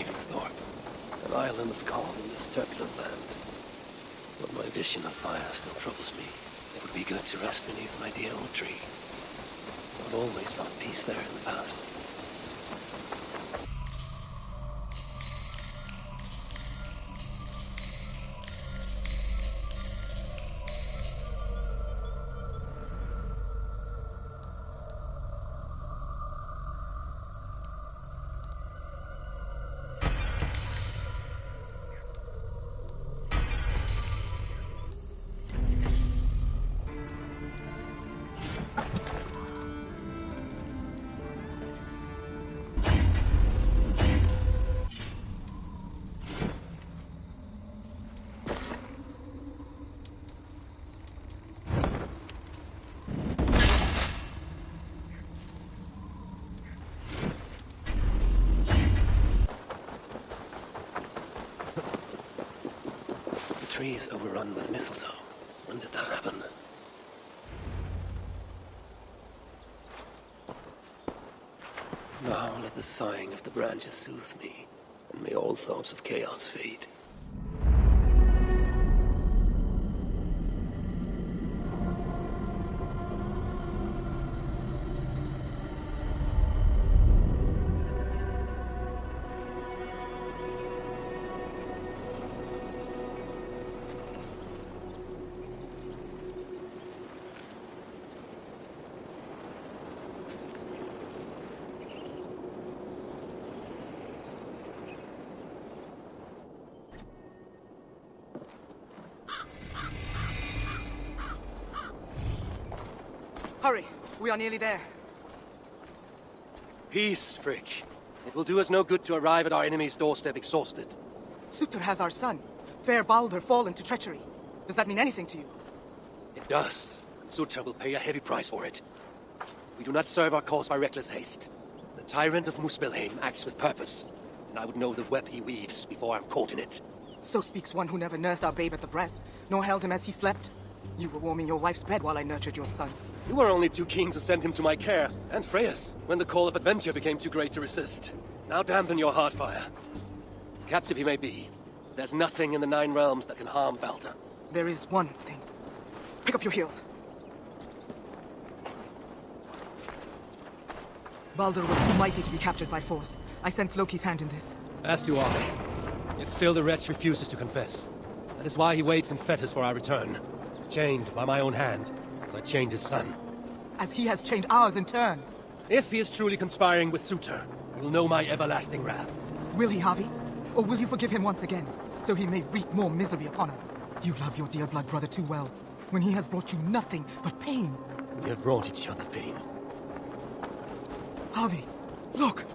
An island of calm in this turbulent land. But my vision of fire still troubles me. It would be good to rest beneath my dear old tree. I've always found peace there in the past. Trees overrun with mistletoe. When did that happen? Now let the sighing of the branches soothe me, and may all thoughts of chaos fade. Hurry! We are nearly there. Peace, Frick. It will do us no good to arrive at our enemy's doorstep exhausted. Surtur has our son, fair Baldur, fallen to treachery. Does that mean anything to you? It does. Surtur will pay a heavy price for it. We do not serve our cause by reckless haste. The tyrant of Muspelheim acts with purpose, and I would know the web he weaves before I'm caught in it. So speaks one who never nursed our babe at the breast, nor held him as he slept. You were warming your wife's bed while I nurtured your son. You were only too keen to send him to my care, and Freya's, when the call of adventure became too great to resist. Now dampen your heart fire. Captive he may be, there's nothing in the Nine Realms that can harm Baldur. There is one thing. Pick up your heels. Baldur was too mighty to be captured by force. I sense Loki's hand in this. As do I. Yet still the wretch refuses to confess. That is why he waits in fetters for our return. Chained by my own hand, as I chained his son. As he has chained ours in turn. If he is truly conspiring with Surtur, he will know my everlasting wrath. Will he, Harvey? Or will you forgive him once again, so he may wreak more misery upon us? You love your dear blood brother too well, when he has brought you nothing but pain. We have brought each other pain. Harvey, look!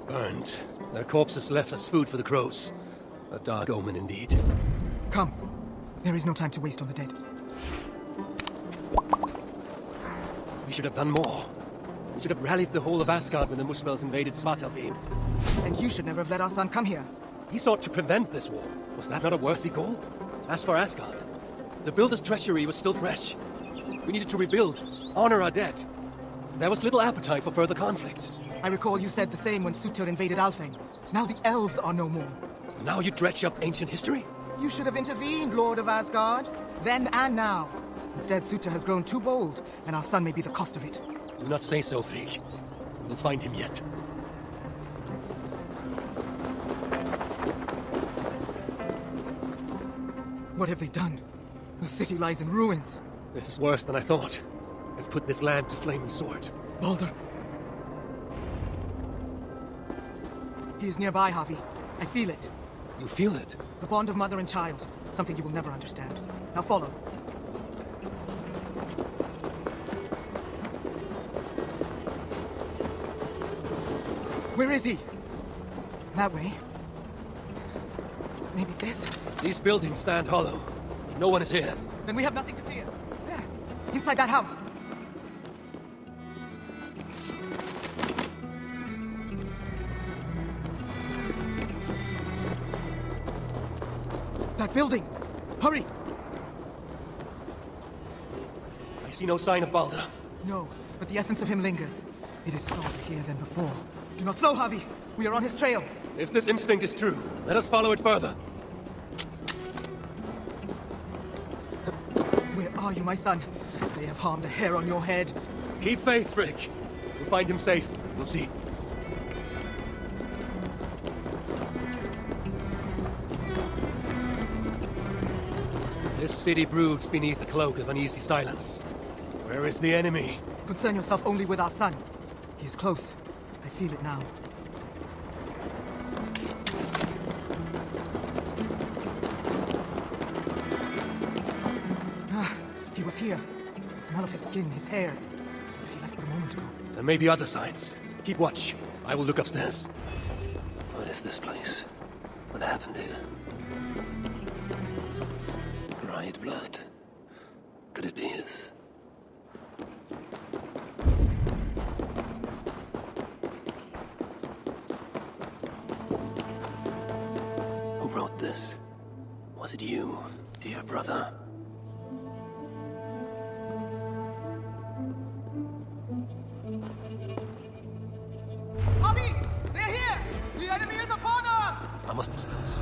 Burned. Their corpses left as food for the crows. A dark omen indeed. Come. There is no time to waste on the dead. We should have done more. We should have rallied the whole of Asgard when the Muspels invaded Svartalfheim. And you should never have let our son come here. He sought to prevent this war. Was that not a worthy goal? As for Asgard, the builder's treachery was still fresh. We needed to rebuild, honor our dead. There was little appetite for further conflict. I recall you said the same when Surtur invaded Alfheim. Now the elves are no more. Now you dredge up ancient history? You should have intervened, Lord of Asgard. Then and now. Instead, Surtur has grown too bold, and our son may be the cost of it. Do not say so, Frigg. We'll find him yet. What have they done? The city lies in ruins. This is worse than I thought. They've put this land to flame and sword. Baldur. He is nearby, Harvey. I feel it. You feel it? The bond of mother and child. Something you will never understand. Now follow. Where is he? That way. Maybe this? These buildings stand hollow. No one is here. Then we have nothing to fear. There. Inside that house. That building! Hurry! I see no sign of Baldur. No, but the essence of him lingers. It is stronger here than before. Do not slow, Harvey! We are on his trail. If this instinct is true, let us follow it further. Where are you, my son? They have harmed a hair on your head. Keep faith, Frick. We'll find him safe. We'll see. This city broods beneath a cloak of uneasy silence. Where is the enemy? Concern yourself only with our son. He is close. I feel it now. He was here. The smell of his skin, his hair. It's as if he left but a moment ago. There may be other signs. Keep watch. I will look upstairs. What is this place? What happened here? Dried blood. Could it be his? Who wrote this? Was it you, dear brother? Abi! They're here! The enemy is upon us! I must be close.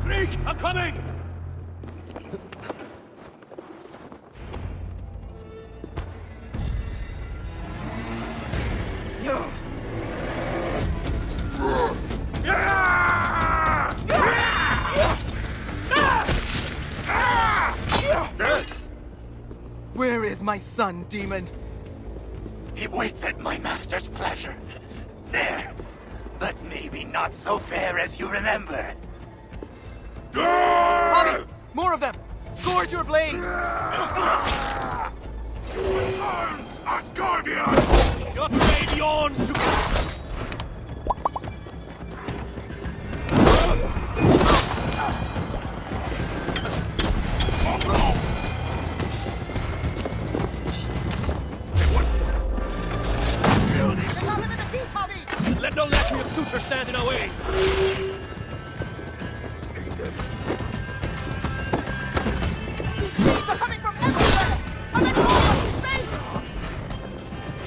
Krieg! I'm coming! Where is my son, demon? He waits at my master's pleasure. There. But maybe not so fair as you remember. Bobby! More of them! Gorge your blade! Asgardian! Your blade yawns to... Let no lackey of suture stand in our way! They're coming from everywhere! I'm in space!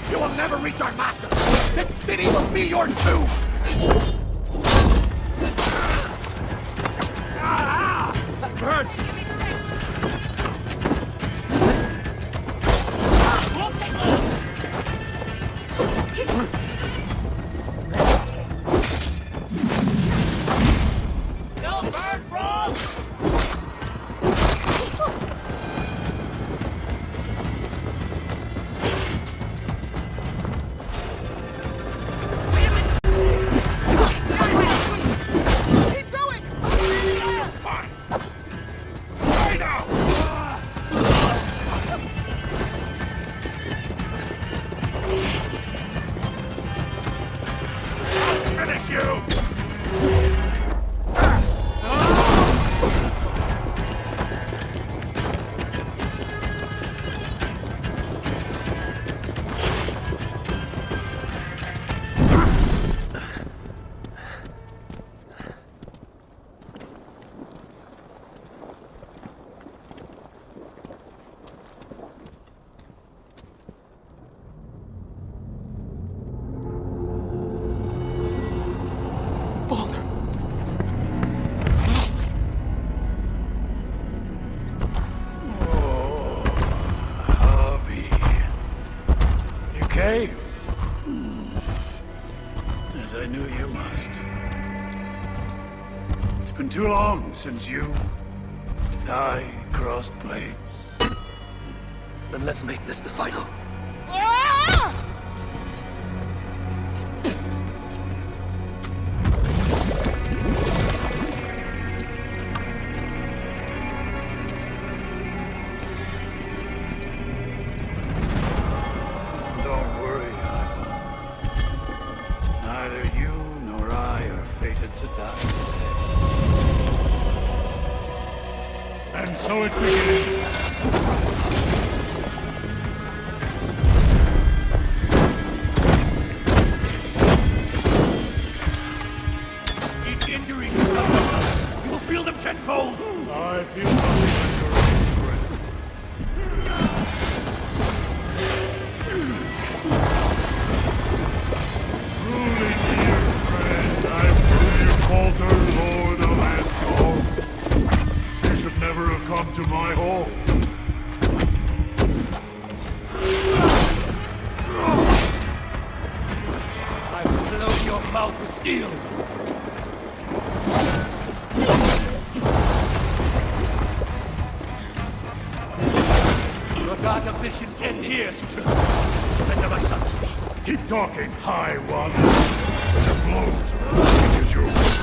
You will never reach our master! This city will be your tomb! That hurts! As I knew you must. It's been too long since you and I crossed blades. Then let's make this the final. Don't worry, Ivan. Neither you nor I are fated to die today. And so it begins. Each injury, you will feel them tenfold. I feel nothing but your own breath. Truly, dear friend, I prove you missions end here, Sutra. Surrender my sons. Keep talking, High One. The blows are as big as your wounds.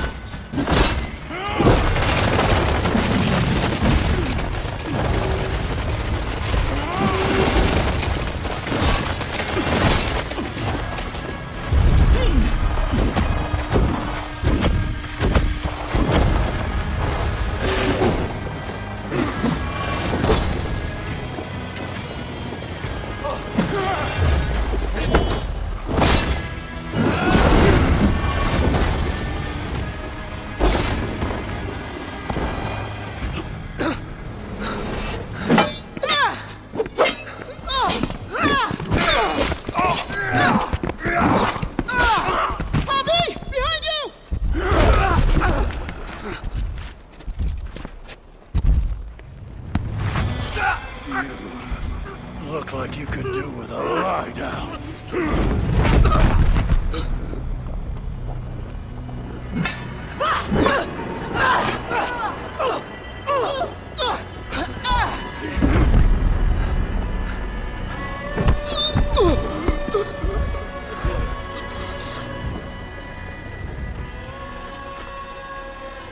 Look like you could do with a lie down.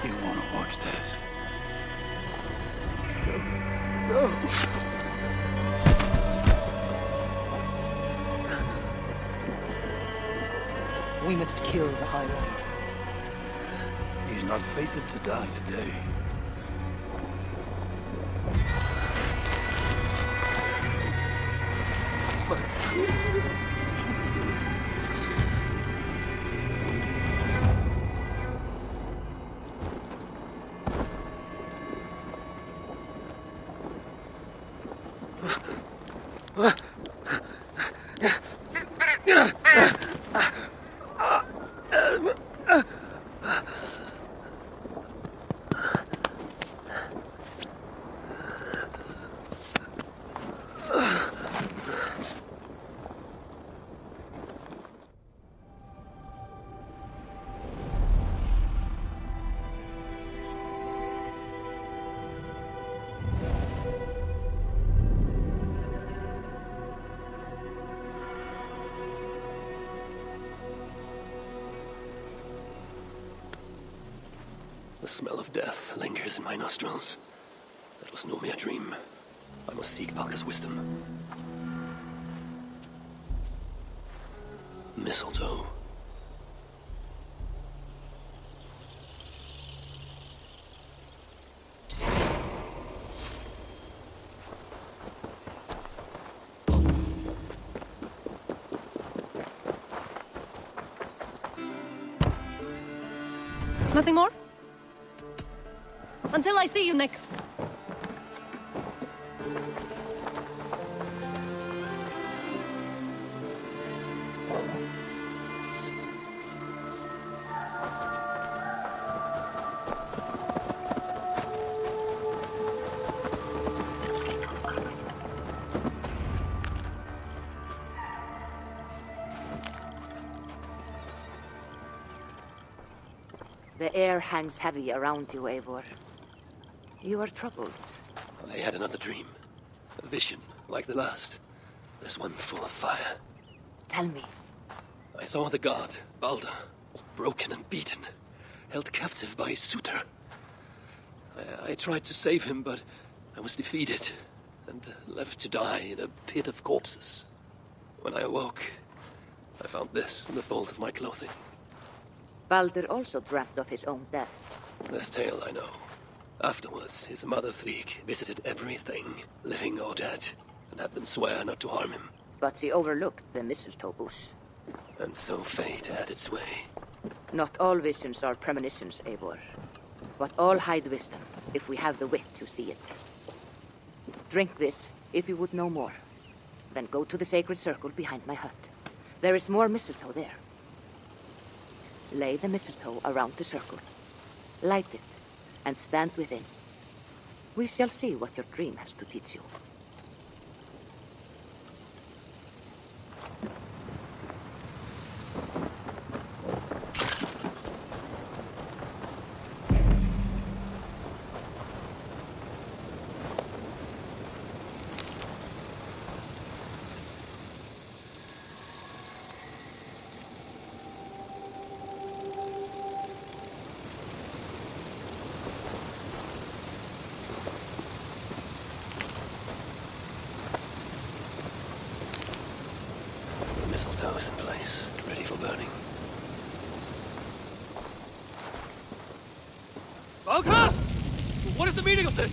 You want to watch this? We must kill the High One. He's not fated to die today. The smell of death lingers in my nostrils. That was no mere dream. I must seek Valka's wisdom. Mistletoe. Nothing more? Until I see you next. The air hangs heavy around you, Eivor. You are troubled. I had another dream. A vision, like the last. This one full of fire. Tell me. I saw the god, Balder, broken and beaten, held captive by his suitor. I tried to save him, but I was defeated, and left to die in a pit of corpses. When I awoke, I found this in the fold of my clothing. Balder also dreamt of his own death. This tale I know. Afterwards, his mother Frigg visited everything, living or dead, and had them swear not to harm him. But she overlooked the mistletoe bush. And so fate had its way. Not all visions are premonitions, Eivor. But all hide wisdom, if we have the wit to see it. Drink this, if you would know more. Then go to the sacred circle behind my hut. There is more mistletoe there. Lay the mistletoe around the circle. Light it, and stand within. We shall see what your dream has to teach you. in place, ready for burning. Volker! What is the meaning of this?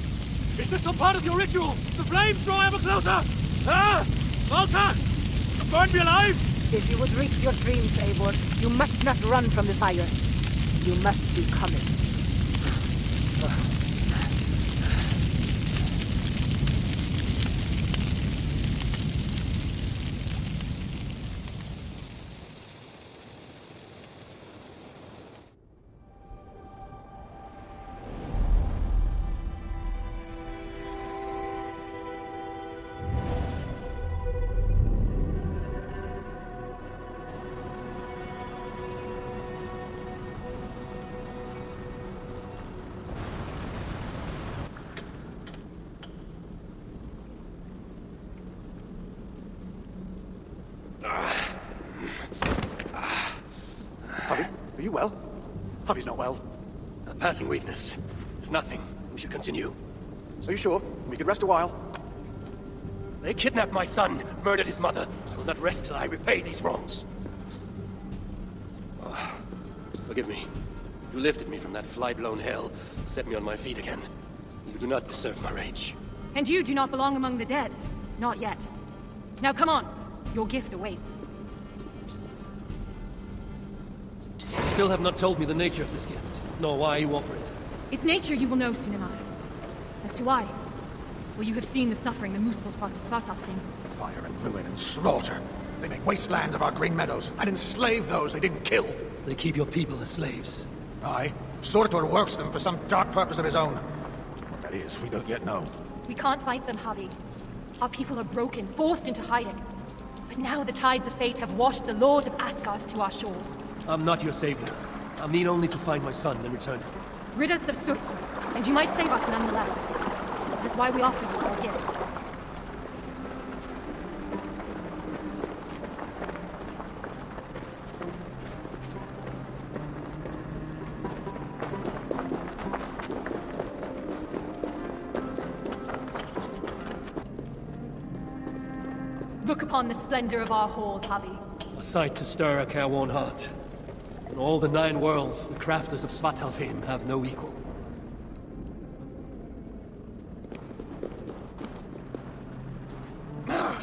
Is this some part of your ritual? The flames draw ever closer! Ah! Volker! Burn me alive! If you would reach your dreams, Eivor, you must not run from the fire. You must become it. Are you well? Hubby's not well. A passing weakness. It's nothing. We should continue. Are you sure? We could rest a while. They kidnapped my son, murdered his mother. I will not rest till I repay these wrongs. Oh, forgive me. You lifted me from that fly-blown hell, set me on my feet again. You do not deserve my rage. And you do not belong among the dead. Not yet. Now come on. Your gift awaits. You still have not told me the nature of this gift, nor why you offer it. Its nature you will know soon enough. As to why, well, you have seen the suffering the Muspels brought to Svartalfheim. Fire and ruin and slaughter. They make wastelands of our green meadows and enslave those they didn't kill. They keep your people as slaves. Aye. Surtur works them for some dark purpose of his own. What that is, we don't yet know. We can't fight them, Javi. Our people are broken, forced into hiding. But now the tides of fate have washed the Lord of Asgard to our shores. I'm not your savior. I mean only to find my son and return him. Rid us of Surtur, and you might save us nonetheless. That is why we offer you our gift. Look upon the splendor of our halls, Javi. A sight to stir a careworn heart. In all the 9 worlds, the crafters of Svartalfheim have no equal. A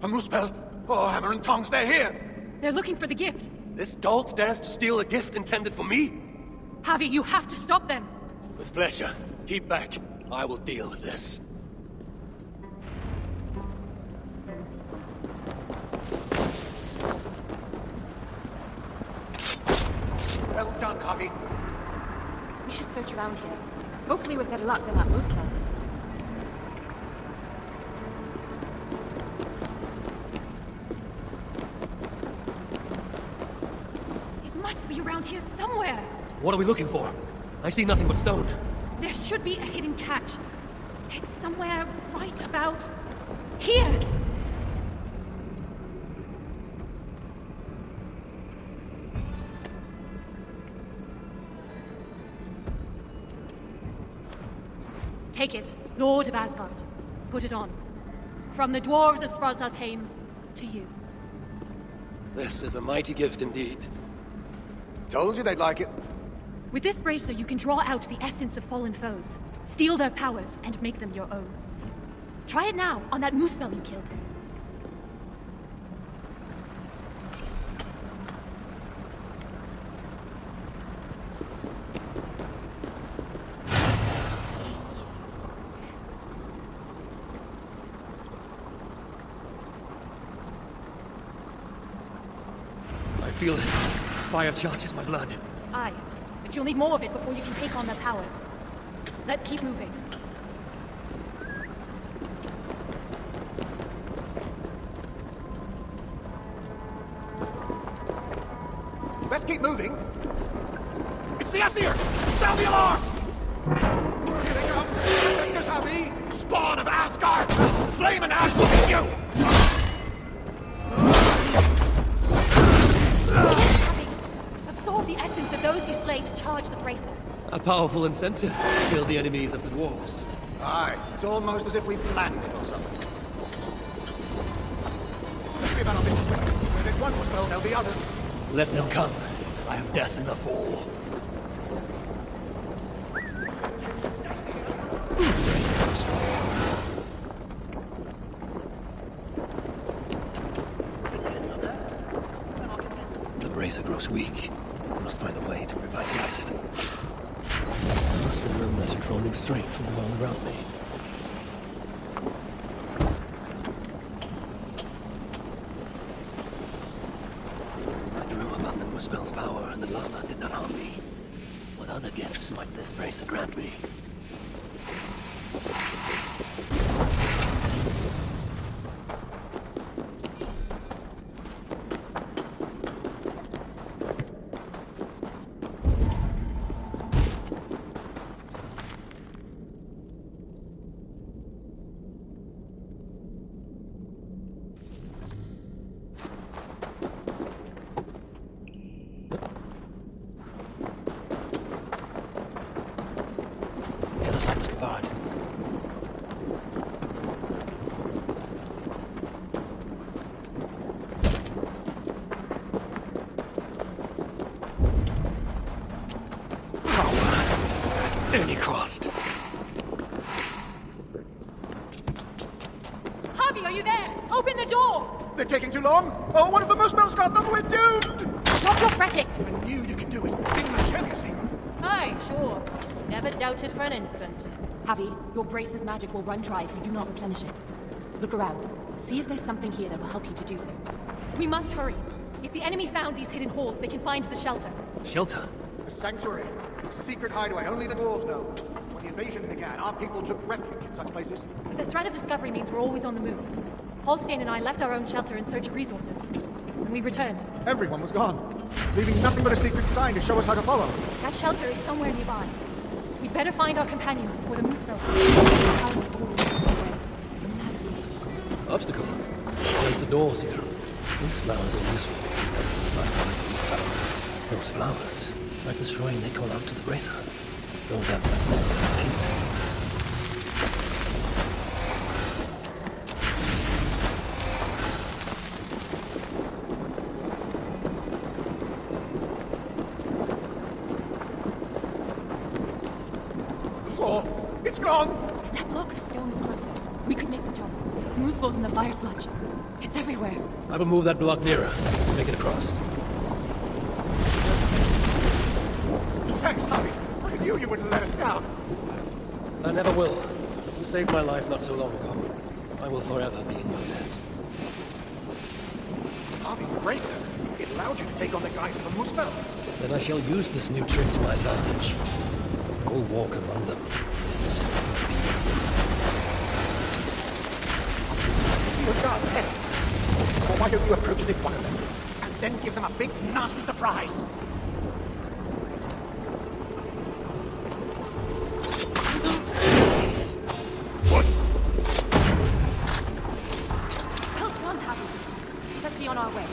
Muspel! Oh, hammer and tongs, they're here! They're looking for the gift. This dolt dares to steal a gift intended for me? Javi, you have to stop them. With pleasure. Keep back. I will deal with this. Well done, Javi. We should search around here. Hopefully with better luck than that Muspel. It must be around here somewhere. What are we looking for? I see nothing but stone. There should be a hidden catch. It's somewhere right about here. Take it, Lord of Asgard. Put it on. From the dwarves of Svartalfheim to you. This is a mighty gift indeed. Told you they'd like it. With this bracer, you can draw out the essence of fallen foes, steal their powers, and make them your own. Try it now on that Muspel you killed. I feel it. Fire charges my blood. Aye, but you'll need more of it before you can take on their powers. Let's keep moving. Let's keep moving. It's the Aesir! Sound the alarm! Here they come! Protect us, Javi! Spawn of Asgard! Flame and ash will hit you! Absorb the essence of those you slay to charge the bracer. A powerful incentive to kill the enemies of the dwarves. Aye, it's almost as if we've landed or something. Maybe that'll be quick. Where there's one spell, there'll be others. Let them come. I have death enough for all. The bracer grows weak. I must find a way to revitalize it. I must remember to draw new strength from the world around me. I drew about the Muspel's power, and the lava did not harm me. What other gifts might this bracer grant me? Any cost. Harvey, are you there? Open the door! They're taking too long. Oh, one of the Muspels got them. We're doomed. Stop your fretting! I knew you could do it. Didn't I tell you, Seaman? Aye, sure. Never doubted for an instant. Harvey, your brace's magic will run dry if you do not replenish it. Look around. See if there's something here that will help you to do so. We must hurry. If the enemy found these hidden halls, they can find the shelter. Shelter? A sanctuary. A secret hideaway only the dwarves know. When the invasion began, our people took refuge in such places. The threat of discovery means we're always on the move. Holstein and I left our own shelter in search of resources. When we returned, Everyone was gone, leaving nothing but a secret sign to show us how to follow. that shelter is somewhere nearby. We'd better find our companions before the moose spells. Obstacle. There's the doors here. These flowers are useful. Those flowers, like the shrine they call out to the bracer. Don't have much paint. It's gone! If that block of stone was closer, we could make the jump. The moose balls in the fire sludge. It's everywhere. I will move that block nearer. Make it across. Thanks, Harvey. I knew you wouldn't let us down. I never will. You saved my life not so long ago. I will forever be in your debt. Harvey, the bracer. It allowed you to take on the guys of the Muspel. Then I shall use this new trick to my advantage. I will walk among them. See your guards ahead. Or why don't you approach as if one of them, and then give them a big, nasty surprise? Well done, Harvey. Let's be on our way.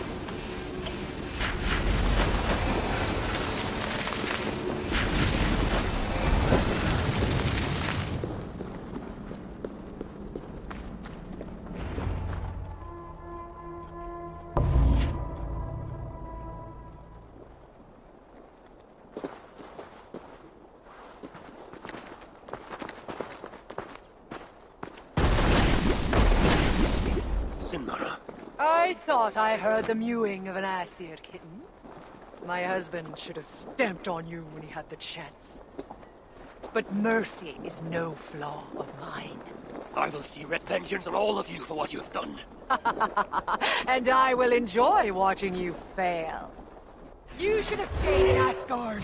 I thought I heard the mewing of an Aesir kitten. My husband should have stamped on you when he had the chance. But mercy is no flaw of mine. I will see red vengeance on all of you for what you have done. And I will enjoy watching you fail. You should have stayed in Asgard.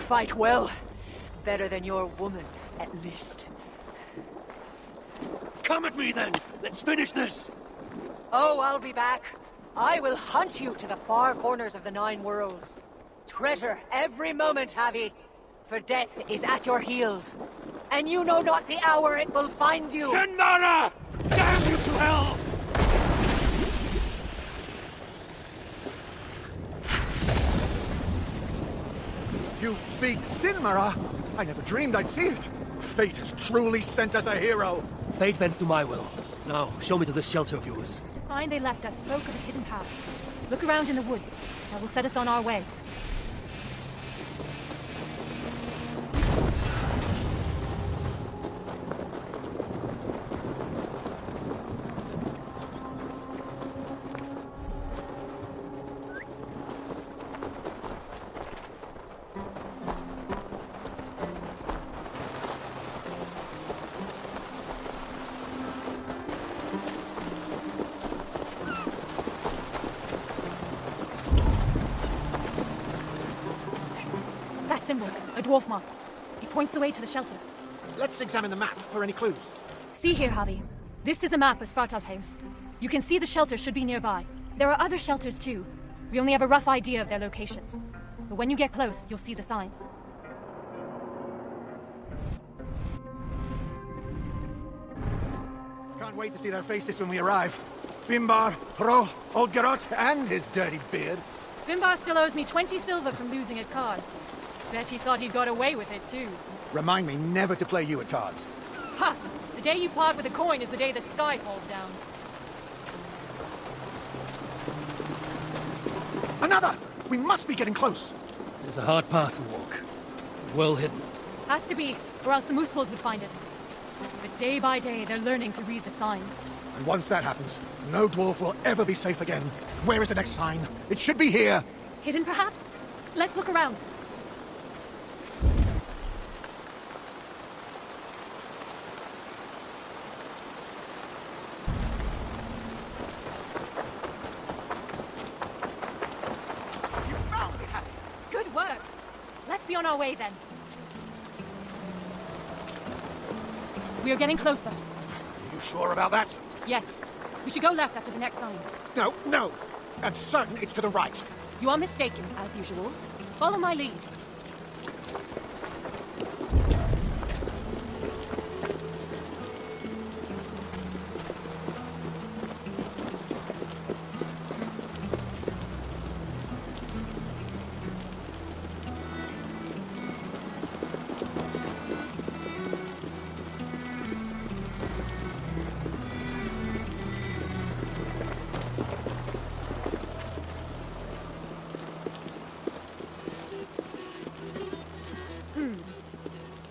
fight well. Better than your woman, at least. Come at me then! Let's finish this! Oh, I'll be back. I will hunt you to the far corners of the Nine Worlds. Treasure every moment, Javi, for death is at your heels. And you know not the hour it will find you. Shenmara! Damn you to hell! You beat Sinmara? I never dreamed I'd see it. Fate has truly sent us a hero. Fate bends to my will. Now, show me to this shelter of yours. Find they left us spoke of a hidden path. Look around in the woods. That will set us on our way. Symbol, a dwarf mark. It points the way to the shelter. Let's examine the map for any clues. See here, Javi. This is a map of Svartalfheim. You can see the shelter should be nearby. There are other shelters too. We only have a rough idea of their locations. But when you get close, you'll see the signs. Can't wait to see their faces when we arrive. Finbar, Hro, Oldgerot, and his dirty beard. Finbar still owes me 20 silver from losing at cards. Bet he thought he got away with it, too. Remind me never to play you at cards. Ha! The day you part with a coin is the day the sky falls down. Another! We must be getting close. It's a hard path to walk. Well hidden. Has to be, or else the Moosepals would find it. But day by day, they're learning to read the signs. And once that happens, no dwarf will ever be safe again. Where is the next sign? It should be here. Hidden, perhaps? Let's look around. On our way then. We are getting closer. Are you sure about that? Yes. We should go left after the next sign. No, no. I'm certain it's to the right. You are mistaken, as usual. Follow my lead.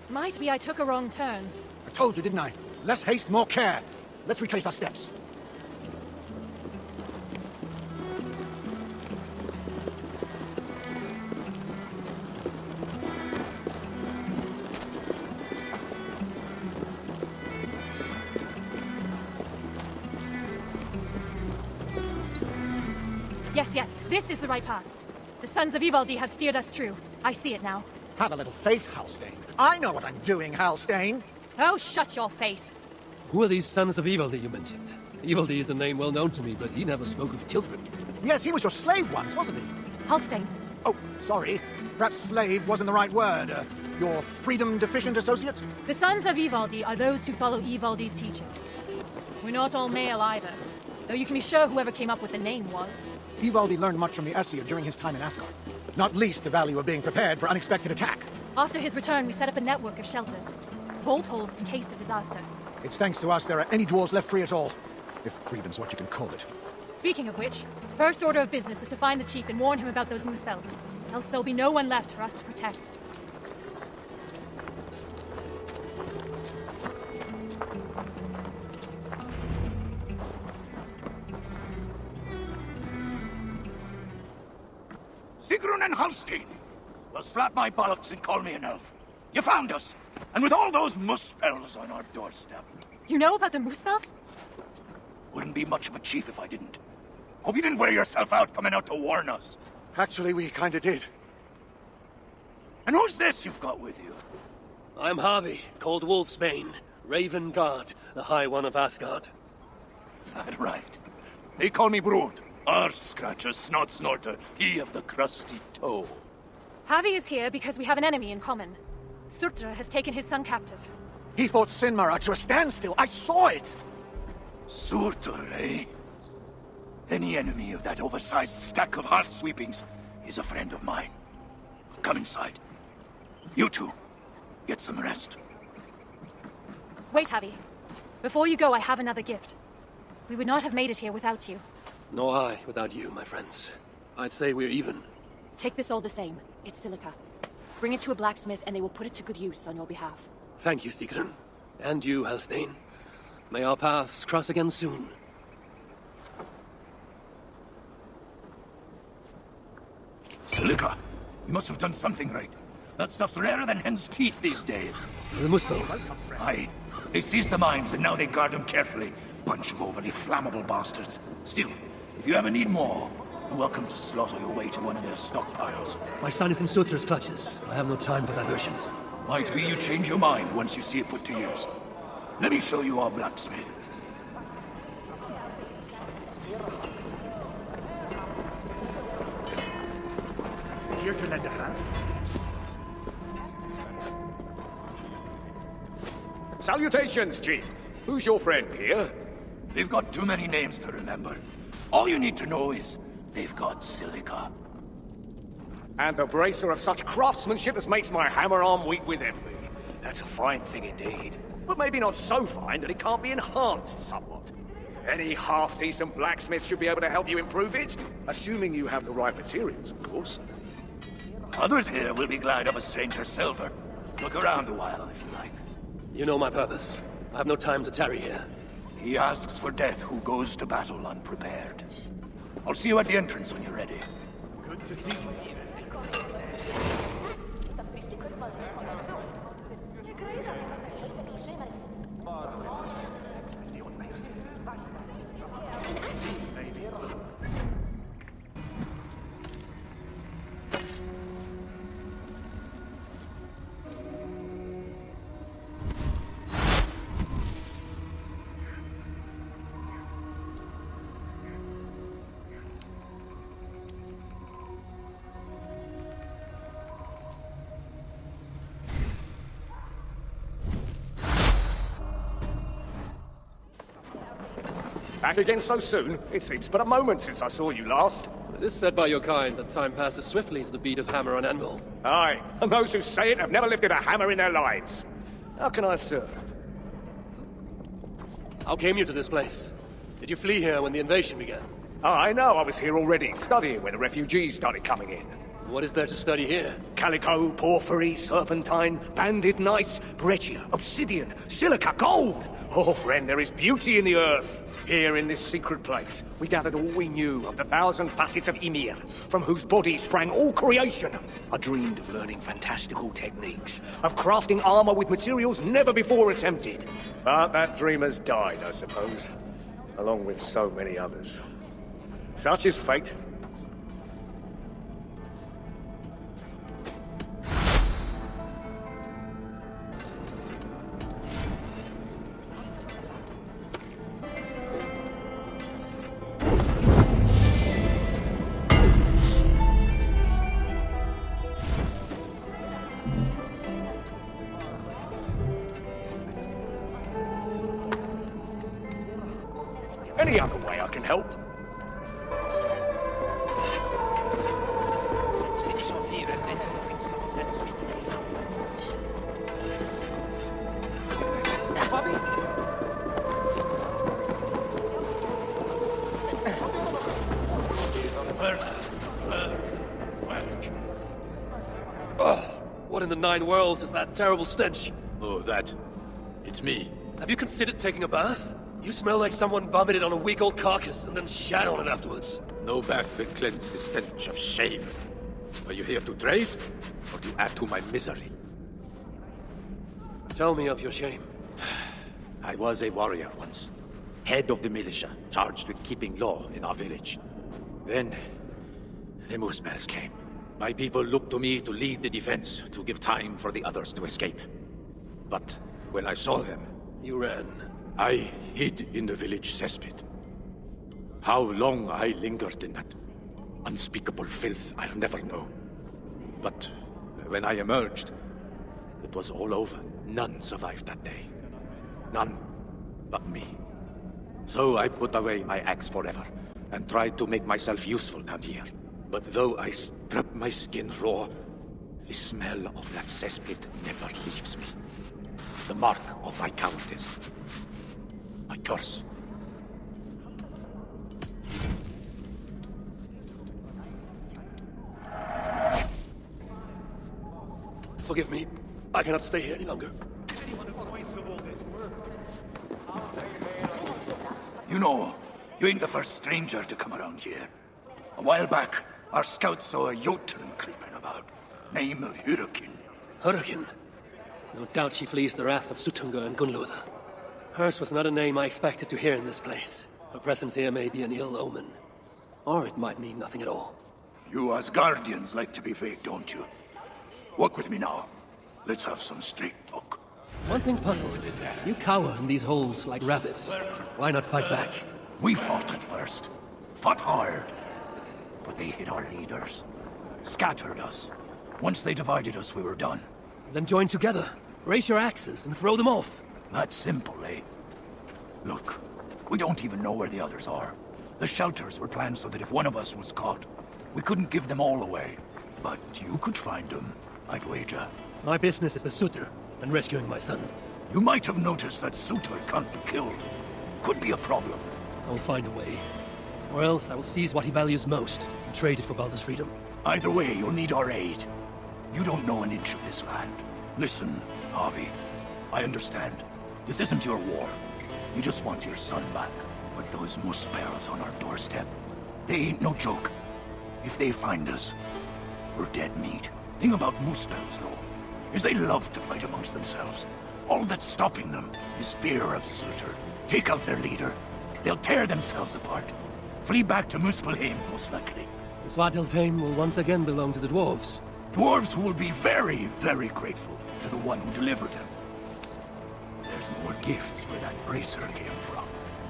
Might be I took a wrong turn. I told you, didn't I? Less haste, more care. Let's retrace our steps. Yes, this is the right path. The Sons of Ivaldi have steered us true. I see it now. Have a little faith, Halstein. I know what I'm doing, Halstein. Oh, shut your face. Who are these Sons of Ivaldi you mentioned? Ivaldi is a name well known to me, but he never spoke of children. Yes, he was your slave once, wasn't he? Halstein. Oh, sorry. Perhaps slave wasn't the right word. Your freedom-deficient associate? The Sons of Ivaldi are those who follow Ivaldi's teachings. We're not all male either, though you can be sure whoever came up with the name was. Ivaldi learned much from the Asia during his time in Asgard. Not least the value of being prepared for unexpected attack. After his return, we set up a network of shelters. Bolt holes in case of disaster. It's thanks to us there are any dwarves left free at all. If freedom's what you can call it. Speaking of which, first order of business is to find the chief and warn him about those moose spells. Else there'll be no one left for us to protect. Sigrun and Halstein! Well, slap my bollocks and call me an elf. You found us! And with all those moose spells on our doorstep. You know about the moose spells? Wouldn't be much of a chief if I didn't. Hope you didn't wear yourself out coming out to warn us. Actually, we kinda did. And who's this you've got with you? I'm Harvey, called Wolfsbane, Raven Guard, the High One of Asgard. That right. They call me Brood. Arse Scratcher, Snot Snorter, he of the crusty toe. Harvey is here because we have an enemy in common. Surtra has taken his son captive. He fought Sinmara to a standstill. I saw it! Surtur, eh? Any enemy of that oversized stack of hearth sweepings is a friend of mine. Come inside. You two, get some rest. Wait, Harvey. Before you go, I have another gift. We would not have made it here without you. Nor I without you, my friends. I'd say we're even. Take this all the same. It's silica. Bring it to a blacksmith and they will put it to good use on your behalf. Thank you, Sigrun. And you, Halstein. May our paths cross again soon. Silica, you must have done something right. That stuff's rarer than hen's teeth these days. The Muspels. Aye. They seized the mines and now they guard them carefully. Bunch of overly flammable bastards. Still, if you ever need more, you're welcome to slaughter your way to one of their stockpiles. My son is in Sutra's clutches. I have no time for diversions. Might be you change your mind once you see it put to use. Let me show you our blacksmith. Here to lend a hand? Salutations, Chief. Who's your friend here? They've got too many names to remember. All you need to know is they've got silica. And a bracer of such craftsmanship as makes my hammer arm weak with envy. That's a fine thing indeed. But maybe not so fine that it can't be enhanced somewhat. Any half-decent blacksmith should be able to help you improve it, assuming you have the right materials, of course. Others here will be glad of a stranger's silver. Look around a while, if you like. You know my purpose. I have no time to tarry here. He asks for death who goes to battle unprepared. I'll see you at the entrance when you're ready. Good to see you. Back again so soon? It seems but a moment since I saw you last. It is said by your kind that time passes swiftly to the beat of hammer on anvil. Aye, and those who say it have never lifted a hammer in their lives. How can I serve? How came you to this place? Did you flee here when the invasion began? I know, I was here already, studying when the refugees started coming in. What is there to study here? Calico, porphyry, serpentine, banded gneiss, breccia, obsidian, silica, gold! Oh, friend, there is beauty in the earth. Here in this secret place, we gathered all we knew of the 1,000 facets of Ymir, from whose body sprang all creation. I dreamed of learning fantastical techniques, of crafting armor with materials never before attempted. But that dream has died, I suppose, along with so many others. Such is fate. Any other way I can help? Oh, what in the 9 worlds is that terrible stench? Oh, that. It's me. Have you considered taking a bath? You smell like someone vomited on a week-old carcass and then shat on it afterwards. No bath will cleanse the stench of shame. Are you here to trade, or to add to my misery? Tell me of your shame. I was a warrior once. Head of the militia, charged with keeping law in our village. Then, the Muspels came. My people looked to me to lead the defense, to give time for the others to escape. But when I saw them... You ran. I hid in the village cesspit. How long I lingered in that unspeakable filth, I'll never know. But when I emerged, it was all over. None survived that day. None but me. So I put away my axe forever, and tried to make myself useful down here. But though I strip my skin raw, the smell of that cesspit never leaves me. The mark of my cowardice. My curse. Forgive me. I cannot stay here any longer. You know, you ain't the first stranger to come around here. A while back, our scouts saw a Jotun creeping about. Name of Hurricane. Hurricane? No doubt she flees the wrath of Sutunga and Gunnlotha. Hers was not a name I expected to hear in this place. Her presence here may be an ill omen. Or it might mean nothing at all. You Asgardians like to be vague, don't you? Walk with me now. Let's have some straight talk. One thing puzzles me. You cower in these holes like rabbits. Why not fight back? We fought at first. Fought hard. But they hit our leaders. Scattered us. Once they divided us, we were done. Then join together. Raise your axes and throw them off. That's simple, eh? Look, we don't even know where the others are. The shelters were planned so that if one of us was caught, we couldn't give them all away. But you could find them, I'd wager. My business is with Sutter and rescuing my son. You might have noticed that Sutter can't be killed. Could be a problem. I will find a way. Or else I will seize what he values most and trade it for Baldur's freedom. Either way, you'll need our aid. You don't know an inch of this land. Listen, Harvey. I understand. This isn't your war. You just want your son back. But those Muspels on our doorstep, they ain't no joke. If they find us, we're dead meat. Thing about Muspels, though, is they love to fight amongst themselves. All that's stopping them is fear of Sutter. Take out their leader. They'll tear themselves apart. Flee back to Muspelheim, most likely. Svartalfheim will once again belong to the dwarves. Dwarves who will be very, very grateful to the one who delivered them. There's more gifts where that bracer came from.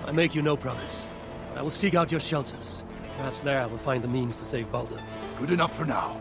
I make you no promise. I will seek out your shelters. Perhaps there I will find the means to save Baldur. Good enough for now.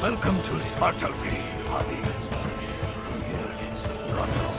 Welcome to Svartalfheim, Harvey. From here, Ragnarok.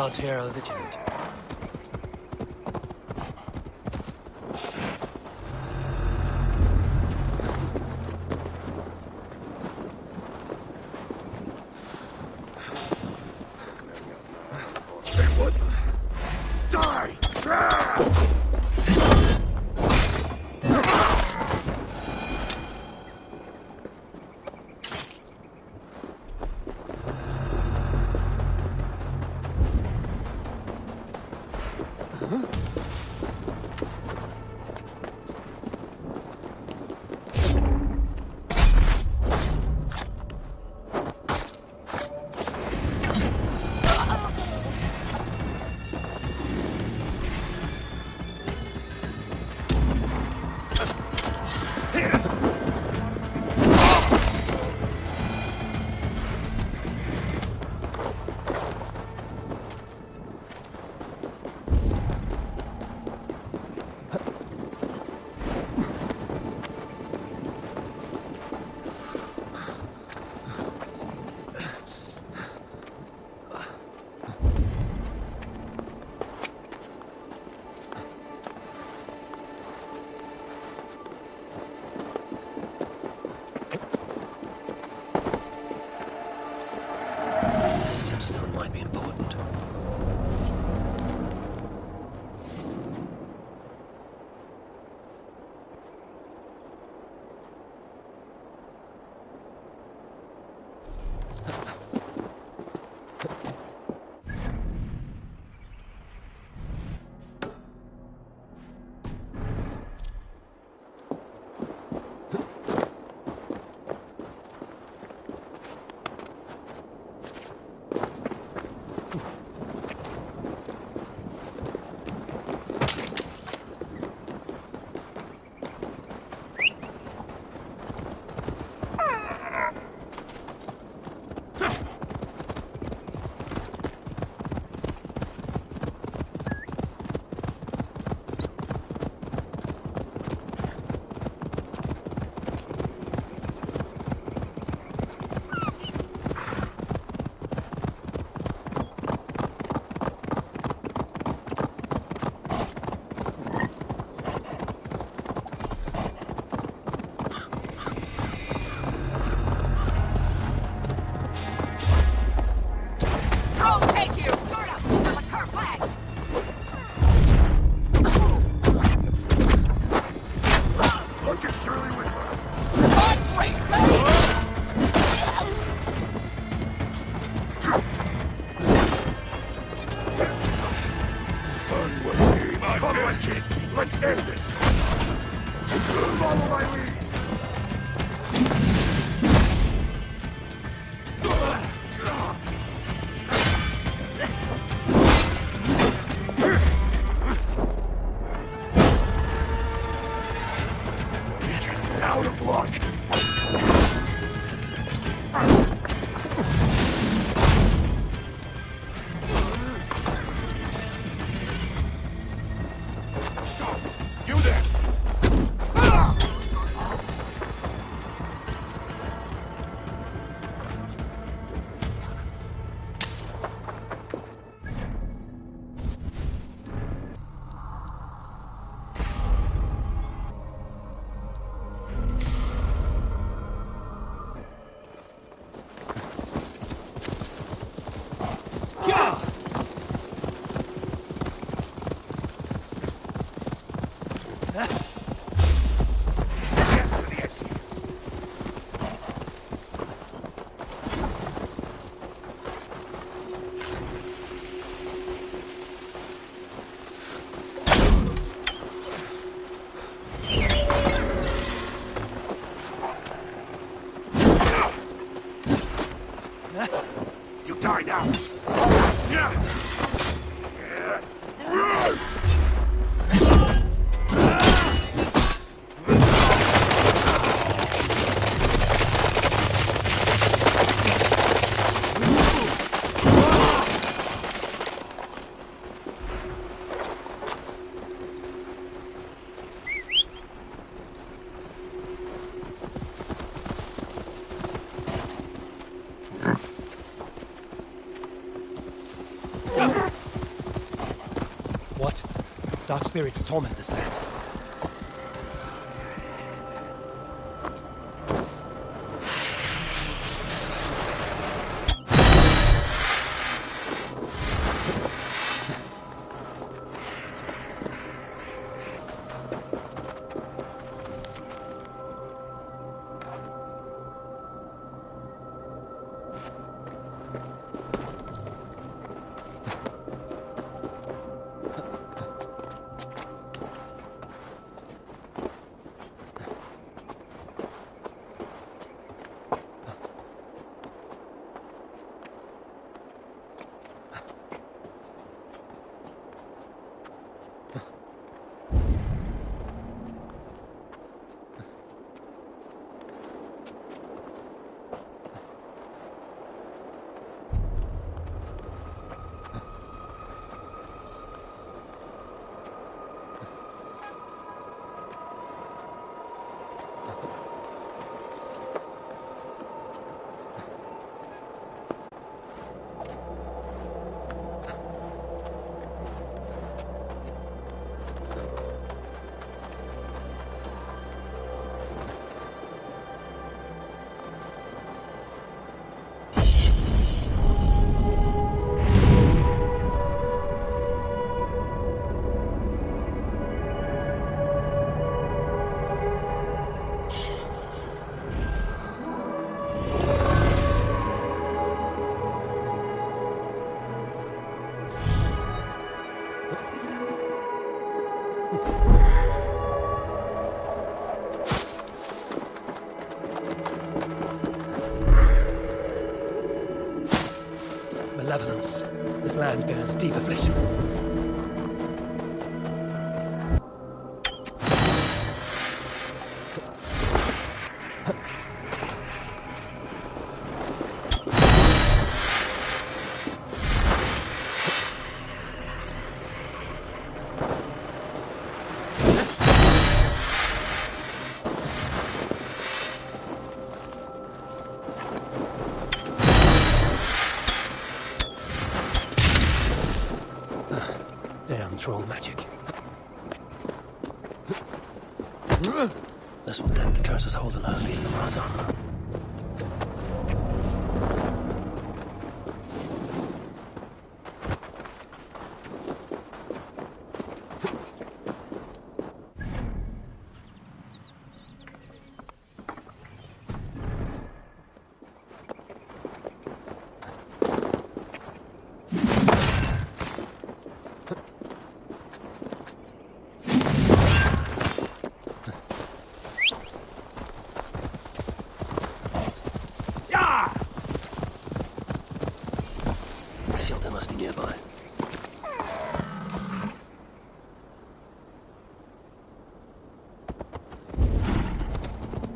guards here are vigilant. Stone might be important. Dark spirits torment this land. Malevolence. This land bears deep affliction. Troll magic. This will dent the curse's hold on her leave the Marazon.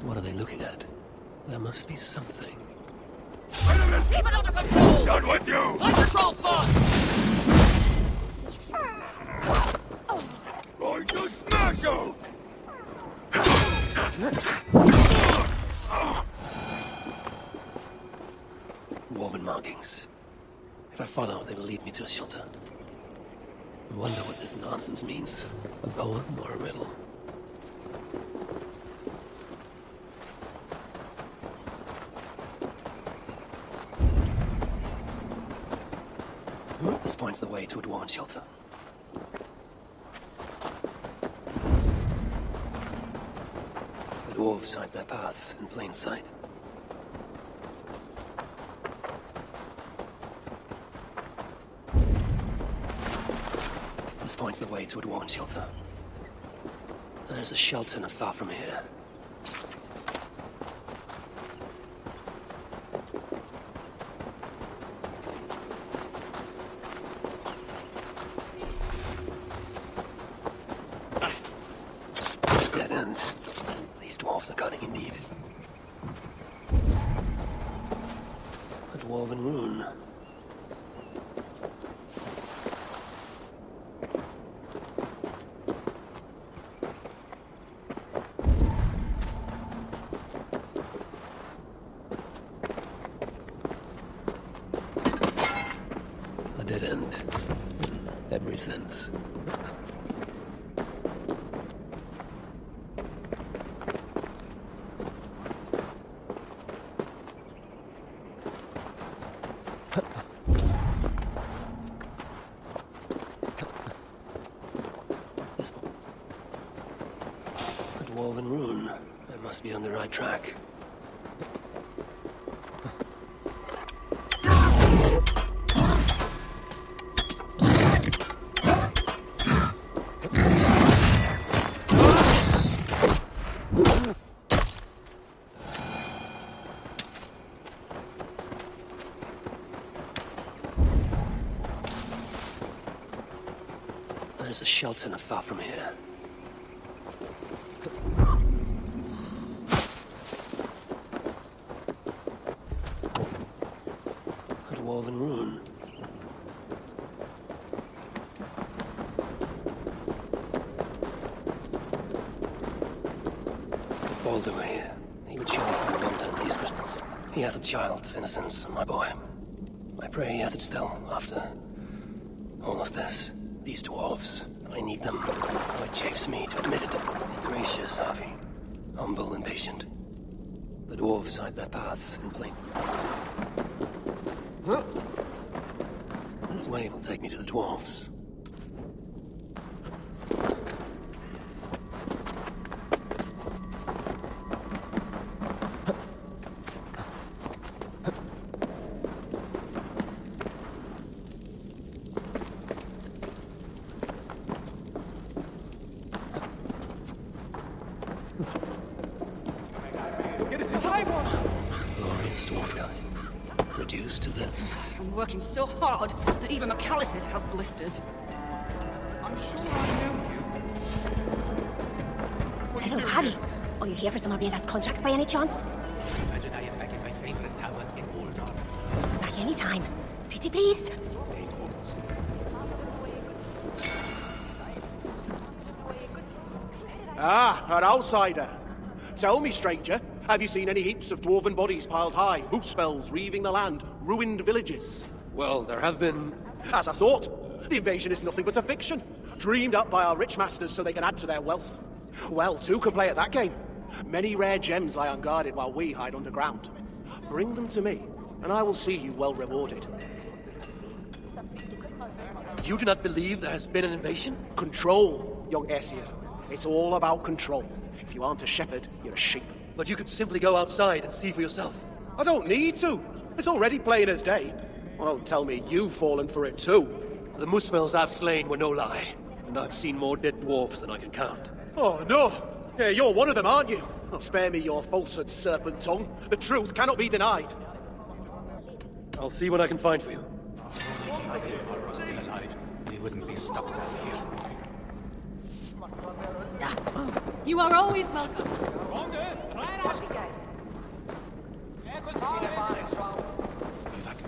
What are they looking at? There must be something. Keep it under control! Done with you! Like control spot! Going to smash you! Woven markings. If I follow, they will lead me to a shelter. I wonder what this nonsense means. A poem or a riddle? This points the way to a dwarven shelter. The dwarves hide their path in plain sight. This points the way to a dwarven shelter. There's a shelter not far from here. Dead end. These dwarves are cunning indeed. A dwarven rune. A dead end. Every sense. dwarven rune. I must be on the right track. There's a shelter not far from here. A dwarven rune. Baldur here. He would surely find wonder in these crystals. He has a child's innocence, my boy. I pray he has it still, after all of this. These dwarves, I need them. Oh, it chafes me to admit it. Be gracious, Harvey. Humble and patient. The dwarves hide their paths in plain. Huh? This way will take me to the dwarves. I'm working so hard that even McAllister's have blisters. I'm sure I know you. What are you doing Harry. Are you here for some of Rita's contracts by any chance? Imagine I infected my favorite tower in Uldor. Back any time. Pretty please. Ah, an outsider. Tell me, stranger, have you seen any heaps of dwarven bodies piled high, moose spells reaving the land, ruined villages? Well, there have been... As I thought, the invasion is nothing but a fiction, dreamed up by our rich masters so they can add to their wealth. Well, two can play at that game. Many rare gems lie unguarded while we hide underground. Bring them to me, and I will see you well rewarded. You do not believe there has been an invasion? Control, young Aesir. It's all about control. If you aren't a shepherd, you're a sheep. But you could simply go outside and see for yourself. I don't need to. It's already plain as day. Well, don't tell me you've fallen for it too. The Muspels I've slain were no lie. And I've seen more dead dwarves than I can count. Oh, no. Yeah, you're one of them, aren't you? Oh, spare me your falsehood, serpent tongue. The truth cannot be denied. I'll see what I can find for you. If I were still alive, we wouldn't be stuck down here. You are always welcome.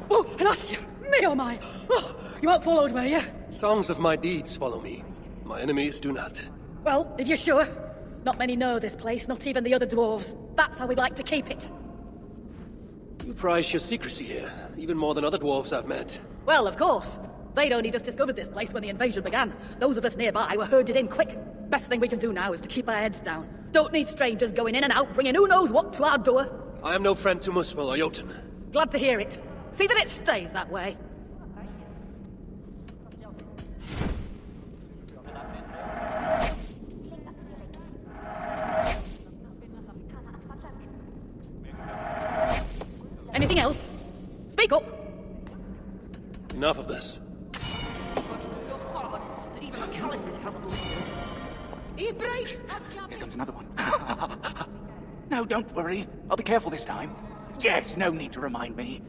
Oh, Horatia! Me oh my! Oh, you won't followed, were you? Songs of my deeds follow me. My enemies do not. Well, if you're sure. Not many know this place, not even the other dwarves. That's how we'd like to keep it. You prize your secrecy here, even more than other dwarves I've met. Well, of course. They'd only just discovered this place when the invasion began. Those of us nearby were herded in quick. Best thing we can do now is to keep our heads down. Don't need strangers going in and out, bringing who knows what to our door. I am no friend to Muspel or Jotun. Glad to hear it. See that it stays that way. Anything else? Speak up! Enough of this. Working so hard that even McAllister's have blisters. Here comes another one. No, don't worry. I'll be careful this time. Yes, no need to remind me.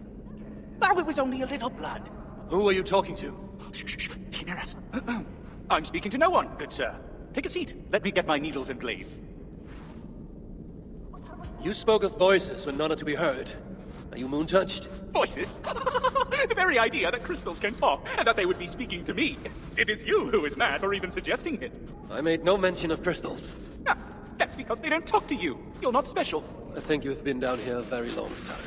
Oh, it was only a little blood. Who are you talking to? Shh, shh, shh. He can hear us. I'm speaking to no one, good sir. Take a seat. Let me get my needles and blades. You spoke of voices when none are to be heard. Are you moon-touched? Voices? The very idea that crystals can talk, and that they would be speaking to me. It is you who is mad for even suggesting it. I made no mention of crystals. Ah, that's because they don't talk to you. You're not special. I think you have been down here a very long time.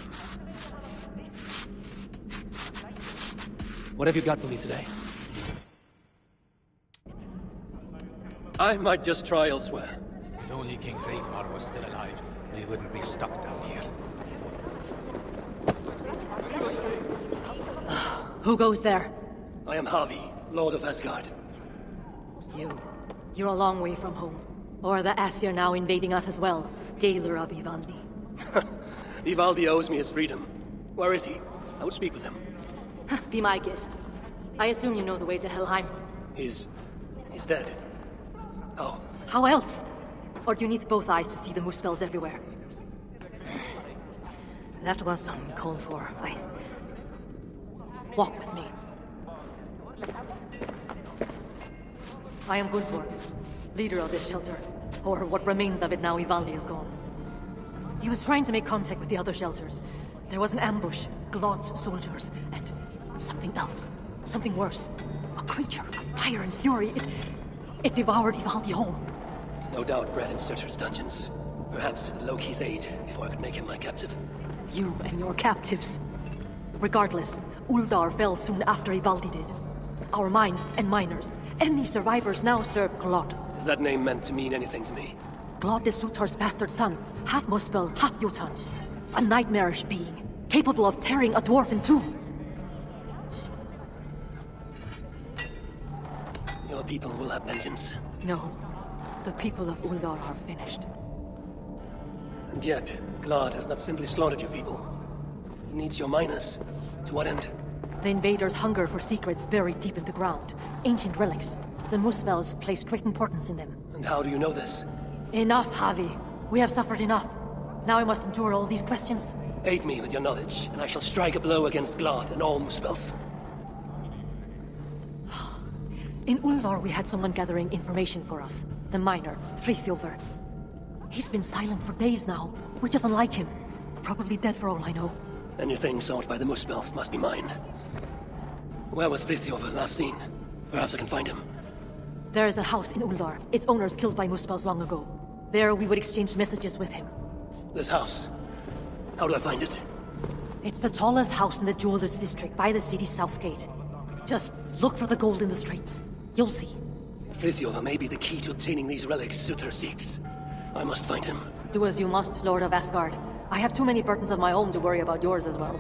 What have you got for me today? I might just try elsewhere. If only King Hreidmar was still alive, we wouldn't be stuck down here. Who goes there? I am Harvey, Lord of Asgard. You're a long way from home. Or the Aesir now invading us as well, jailer of Ivaldi. Ivaldi owes me his freedom. Where is he? I would speak with him. Be my guest. I assume you know the way to Helheim. He's dead. Oh. How else? Or do you need both eyes to see the moose spells everywhere? That was uncalled for. Walk with me. I am Gunborg, leader of this shelter. Or what remains of it now Ivaldi is gone. He was trying to make contact with the other shelters. There was an ambush, Glod's soldiers, and something else. Something worse. A creature of fire and fury. It devoured Ivaldi whole. No doubt bred in Surtur's dungeons. Perhaps with Loki's aid, before I could make him my captive. You and your captives. Regardless, Uldar fell soon after Ivaldi did. Our mines and miners, any survivors now serve Glod. Is that name meant to mean anything to me? Glod is Surtur's bastard son, half Muspel, half Jotun. A nightmarish being, capable of tearing a dwarf in two. Your people will have vengeance. No. The people of Uldar are finished. And yet, Glod has not simply slaughtered your people. He needs your miners. To what end? The invaders hunger for secrets buried deep in the ground. Ancient relics. The Muspels place great importance in them. And how do you know this? Enough, Javi. We have suffered enough. Now I must endure all these questions. Aid me with your knowledge, and I shall strike a blow against Glod and all Muspels. In Uldar we had someone gathering information for us. The miner, Frithjofr. He's been silent for days now, which is unlike him. Probably dead for all I know. Anything sought by the Muspels must be mine. Where was Frithjofr last seen? Perhaps I can find him. There is a house in Uldar. Its owners killed by Muspels long ago. There we would exchange messages with him. This house? How do I find it? It's the tallest house in the Jewelers District by the city's south gate. Just look for the gold in the streets. You'll see. Frithjofr may be the key to obtaining these relics Surtur seeks. I must find him. Do as you must, Lord of Asgard. I have too many burdens of my own to worry about yours as well.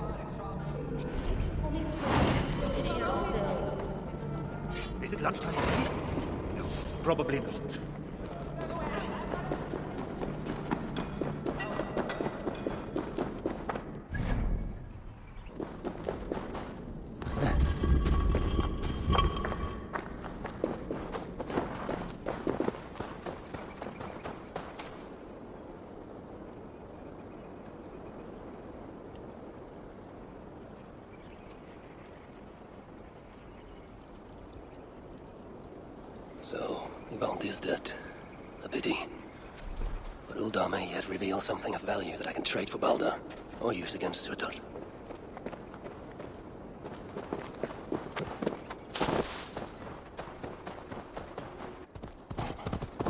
Is it lunchtime? No, probably not. So, Ivaldi is dead. A pity. But Uldar may yet reveal something of value that I can trade for Balder, or use against Surtur.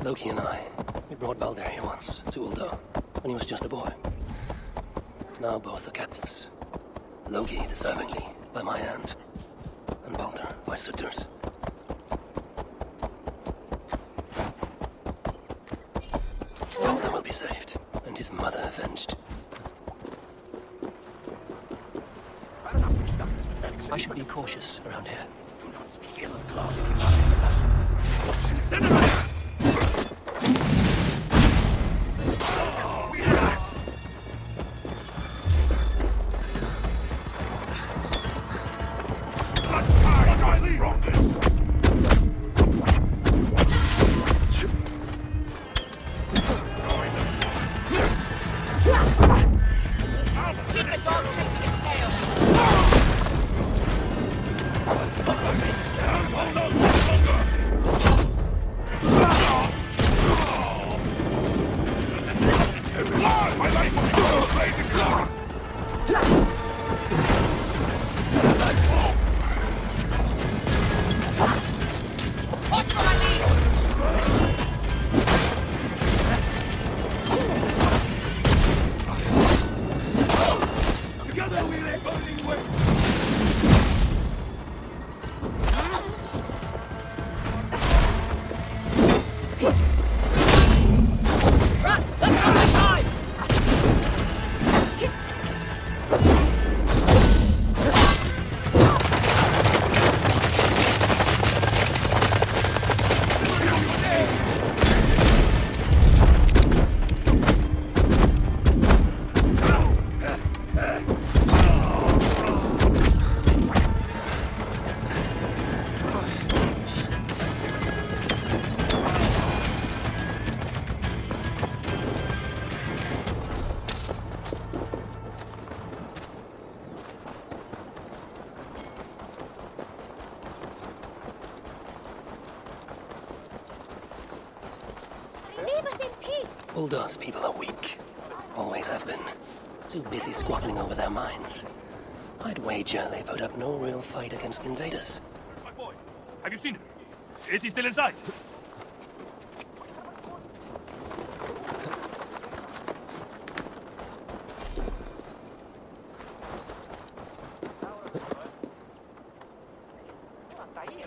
Loki and I, we brought Balder here once, to Uldar, when he was just a boy. Now both are captives. Loki deservingly, by my hand, and Balder by Surtur's. Balder will be saved, and his mother avenged. I should be cautious around here. Do not speak ill of Glod. Keep the dog chasing its tail! Hold on longer! Uldar's people are weak. Always have been. Too busy squabbling over their minds. I'd wager they put up no real fight against invaders. My boy, have you seen him? Is he still inside?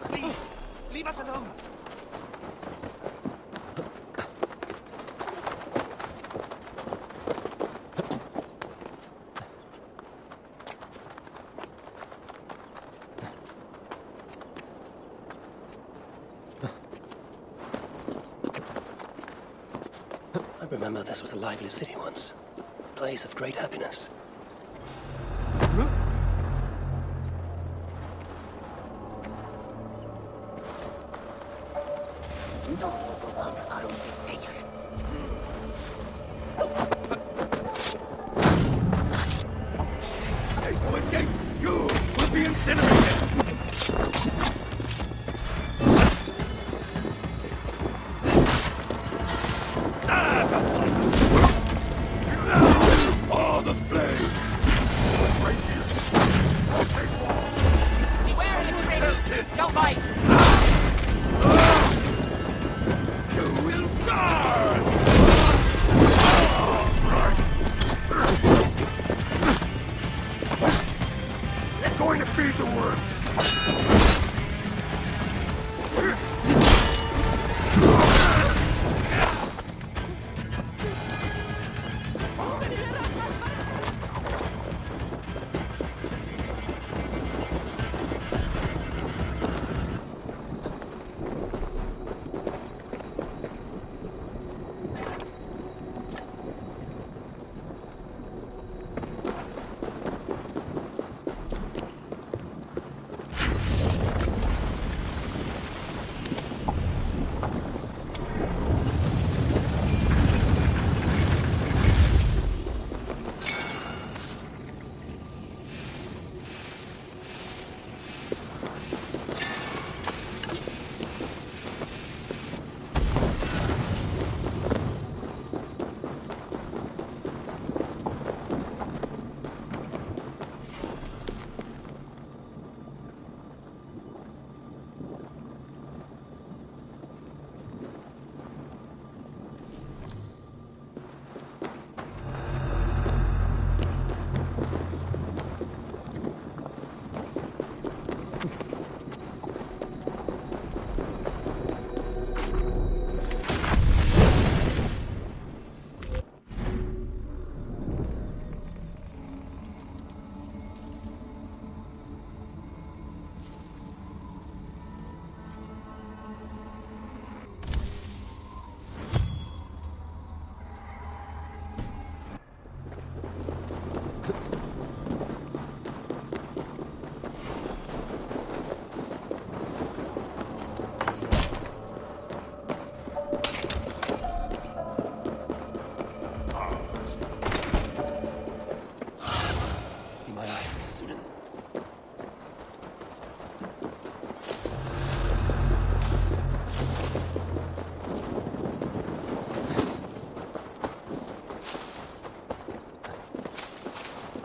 Please, leave us alone. I remember this was a lively city once. A place of great happiness. You will be incinerated! Oh, the flame! Right here. Beware of tricks! Don't bite! You will charge! Right. Going to feed the worms!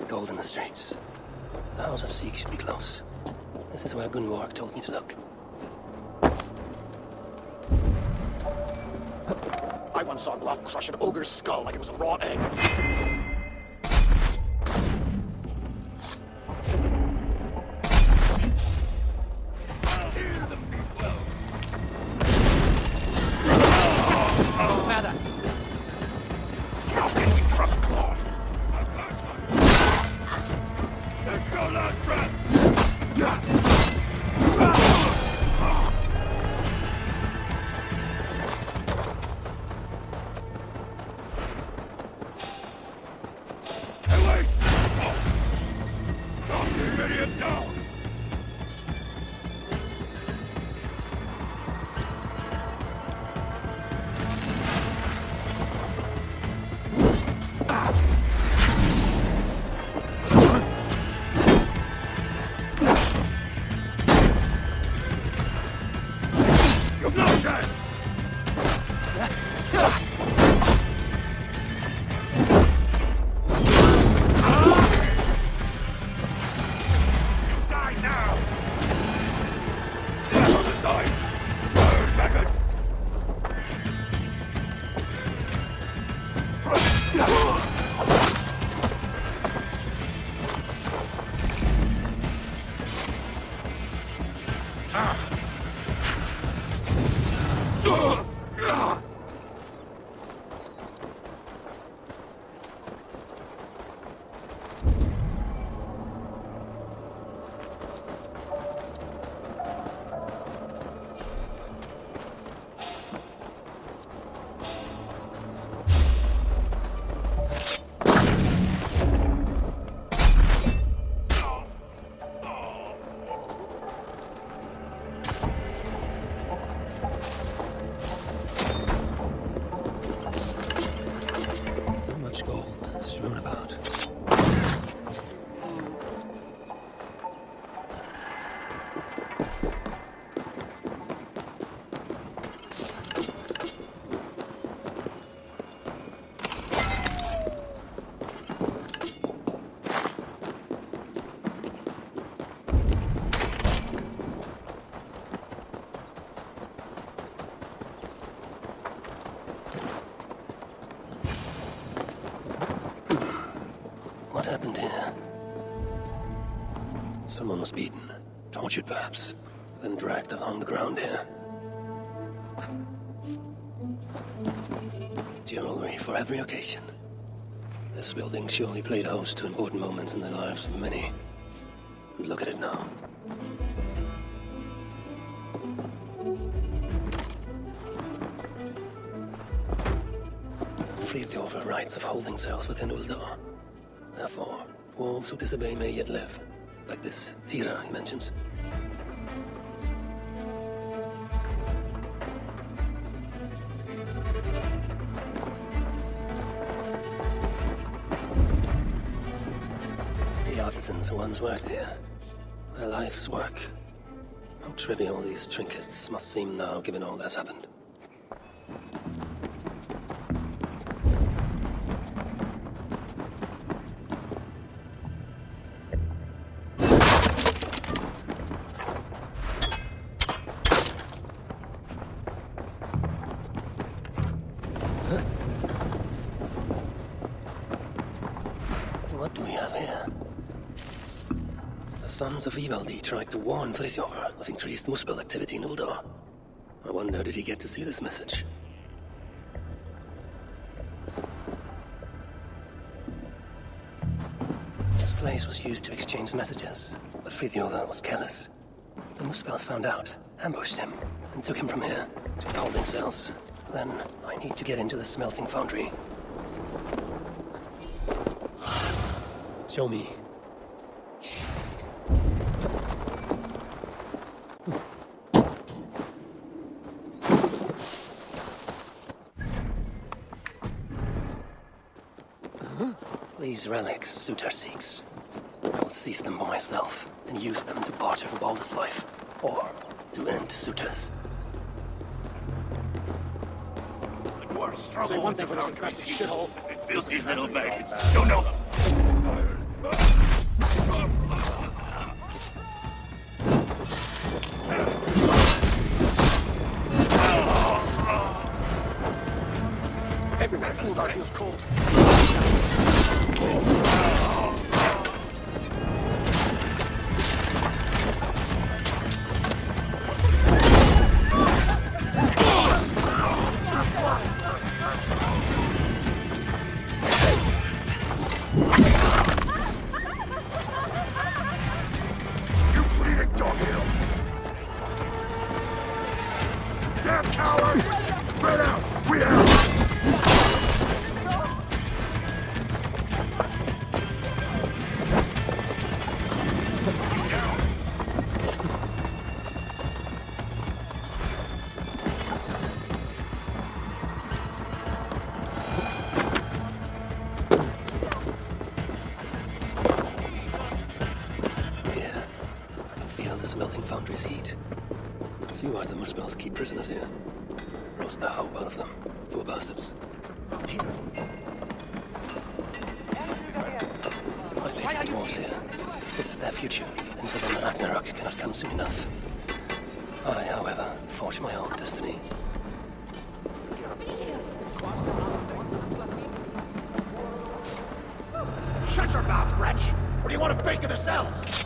Gold in the Straits. The House of Seek should be close. This is where Gunborg told me to look. I once saw Gloth crush an ogre's skull like it was a raw egg. How can we trust Gloth? That's your last breath! happened here? Someone was beaten, tortured perhaps, then dragged along the ground here. Jewelry for every occasion. This building surely played host to important moments in the lives of many. And look at it now. Friedhof rights of holding cells within Uldar. Therefore, dwarves who disobey may yet live. Like this Tira he mentions. The artisans who once worked here. Their life's work. How trivial these trinkets must seem now, given all that has happened. What do we have here? The Sons of Ivaldi tried to warn Friðrjófr of increased Muspel activity in Uldar. I wonder, did he get to see this message? This place was used to exchange messages, but Friðrjófr was careless. The Muspels found out, ambushed him, and took him from here to the holding cells. Then I need to get into the smelting foundry. Show me. These relics Sutar seeks. I will seize them for myself and use them to barter for Baldur's life, or to end Sutar's. The dwarves struggle with different crazy shithole. It fills these little maggots. Don't know. Everywhere Uldar feels cold. You bleeding doghill! Damn coward! Spread out! We out! Smelting foundry's heat. See why the Muspels keep prisoners here. Roast the hope out of them. Poor bastards. I beg the dwarves here. This is their future, and for them Ragnarök cannot come soon enough. I, however, forge my own destiny. Shut your mouth, wretch! What do you want to bake in the cells?